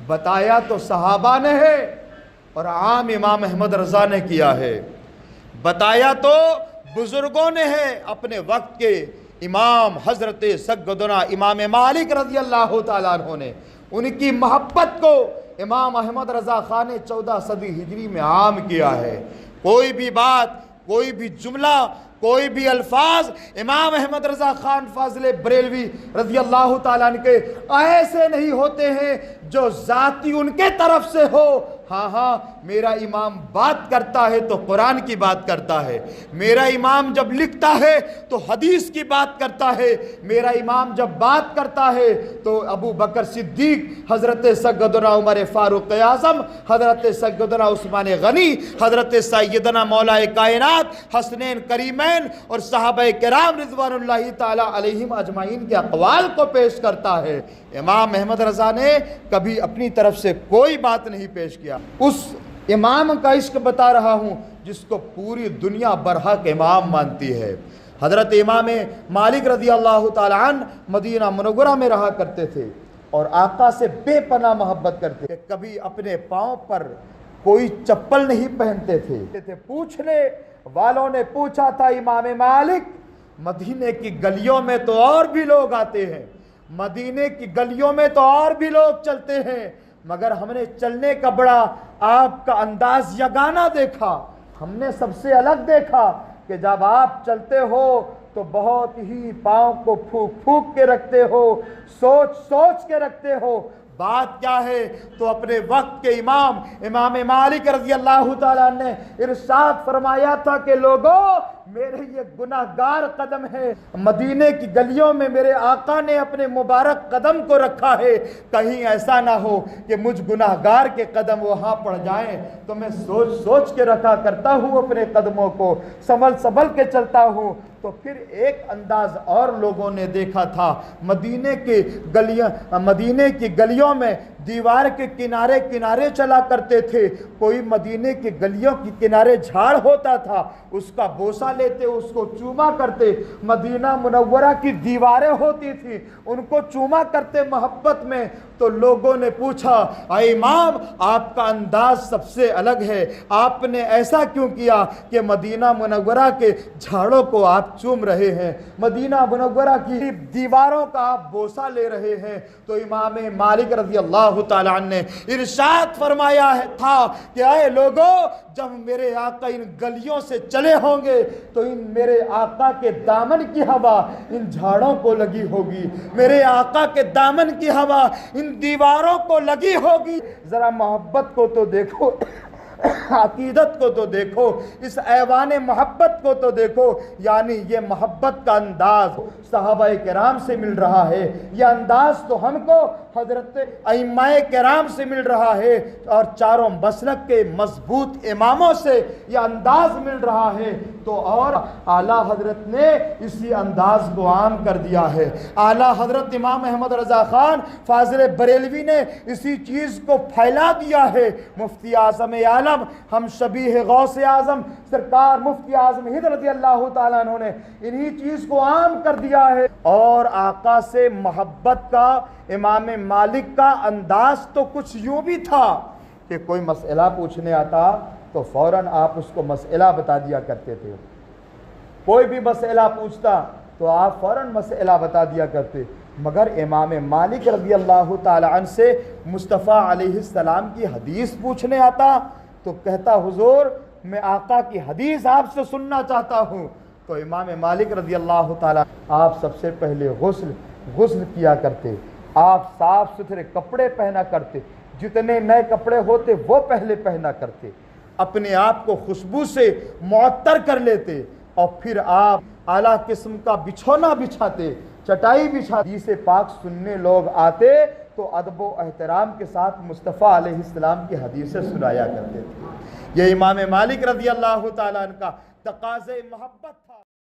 बताया तो सहाबा ने है और आम इमाम अहमद रज़ा ने किया है। बताया तो बुजुर्गों ने है, अपने वक्त के इमाम हज़रत सग्गदना इमाम मालिक रज़ी अल्लाह तआला अन्हु ने उनकी मोहब्बत को इमाम अहमद रज़ा खान ने 14 सदी हिजरी में आम किया है। कोई भी बात, कोई भी जुमला, कोई भी अल्फाज इमाम अहमद रज़ा खान फाज़िल बरेलवी रज़ी अल्लाह तआला अन्हु के ऐसे नहीं होते हैं जो ज़ाती उनके तरफ से हो। हाँ, मेरा इमाम बात करता है तो कुरान की बात करता है, मेरा इमाम जब लिखता है तो हदीस की बात करता है, मेरा इमाम जब बात करता है तो अबू बकर सिद्दीक, हज़रत सग्गदना उमर फ़ारूक आज़म, हज़रत सग्गदना उस्मान गनी, हज़रत सैयदना मौलाए कायनात हसनैन करीमैन और सहाबाए किराम रिज़वानुल्लाहि ताला अलैहिम अजमाइन के अक़वाल को पेश करता है। इमाम अहमद रज़ा ने कभी अपनी तरफ से कोई बात नहीं पेश किया। उस इमाम का इश्क बता रहा हूँ जिसको पूरी दुनिया बरहक इमाम मानती है। हज़रत इमाम मालिक रज़ी अल्लाह तआला अन्हु मदीना मुनव्वरा में रहा करते थे और आका से बेपनाह मोहब्बत करते थे। कभी अपने पाँव पर कोई चप्पल नहीं पहनते थे। पूछने वालों ने पूछा था, इमाम मालिक, मदीने की गलियों में तो और भी लोग आते हैं, मदीने की गलियों में तो और भी लोग चलते हैं, मगर हमने चलने का बड़ा आपका अंदाज यगाना देखा। हमने सबसे अलग देखा कि जब आप चलते हो तो बहुत ही पाँव को फूक फूक के रखते हो, सोच सोच के रखते हो। बात क्या है? तो अपने वक्त के इमाम मालिक रज़ी अल्लाह तआला ने इरशाद फरमाया था कि लोगों, मेरे ये गुनाहगार कदम है, मदीने की गलियों में मेरे आका ने अपने मुबारक कदम को रखा है, कहीं ऐसा ना हो कि मुझ गुनाहगार के कदम वहाँ पड़ जाएं। तो मैं सोच सोच के रखा करता हूँ अपने कदमों को, संभल संभल के चलता हूँ। तो फिर एक अंदाज और लोगों ने देखा था, मदीने की गलियों में दीवार के किनारे किनारे चला करते थे। कोई मदीने के गलियों के किनारे झाड़ होता था, उसका बोसा लेते, उसको चूमा करते। मदीना मुनव्वरा की दीवारें होती थी, उनको चूमा करते मोहब्बत में। तो लोगों ने पूछा, अरे इमाम, आपका अंदाज सबसे अलग है, आपने ऐसा क्यों किया कि मदीना मुनव्वरा के झाड़ों को आप चूम रहे हैं, मदीना मुनव्वरा की दीवारों का आप बोसा ले रहे हैं? तो इमाम मालिक रज़ी अल्लाह तआला अन्हु ने इरशाद फरमाया था कि अरे लोगों, जब मेरे आका इन गलियों से चले होंगे तो इन मेरे आका के दामन की हवा इन झाड़ों को लगी होगी, मेरे आका के दामन की हवा इन दीवारों को लगी होगी। जरा मोहब्बत को तो देखो, अकीदत को तो देखो, इस ऐवान मोहब्बत को तो देखो। यानी ये मोहब्बत का अंदाज सहाबाए किराम से मिल रहा है, यह अंदाज तो हमको हजरत अइम्माए किराम से मिल रहा है और चारों मसलक के मजबूत इमामों से यह अंदाज मिल रहा है। तो और आला हजरत ने इसी अंदाज को आम कर दिया है। आला हजरत इमाम अहमद रज़ा खान फाज़िल बरेलवी ने इसी चीज़ को फैला दिया है। मुफ्ती आज़म आलम हम शबीह गौसे आज़म सरकार मुफ्ती आज़म हिंद रज़ी अल्लाह तआला अन्हु ने इन्हीं चीज़ को आम कर दिया है। और आका से मोहब्बत का इमाम मालिक का अंदाज तो कुछ यूँ भी था कि कोई मसला पूछने आता तो फ़ौरन आप उसको मसला बता दिया करते थे। कोई भी मसला पूछता तो आप फ़ौरन मसला बता दिया करते। मगर इमाम मालिक रज़ी अल्लाह तआला अन्हु से मुस्तफ़ा अलैहिस्सलाम की हदीस पूछने आता तो कहता, हुजूर, मैं आका की हदीस आपसे सुनना चाहता हूँ। तो इमाम मालिक रज़ी अल्लाह तआला, आप सबसे पहले गुस्ल किया करते, आप साफ सुथरे कपड़े पहना करते, जितने नए कपड़े होते वो पहले पहना करते, अपने आप को खुशबू से मुअत्तर कर लेते और फिर आप आला किस्म का बिछौना बिछाते, चटाई बिछाते। जिसे पाक सुनने लोग आते तो अदब व एहतराम के साथ मुस्तफ़ा अलैहिस्सलाम की हदीसें सुनाया करते थे। ये इमाम मालिक रज़ी अल्लाह तआला अन्हु का तकाज़े मोहब्बत था।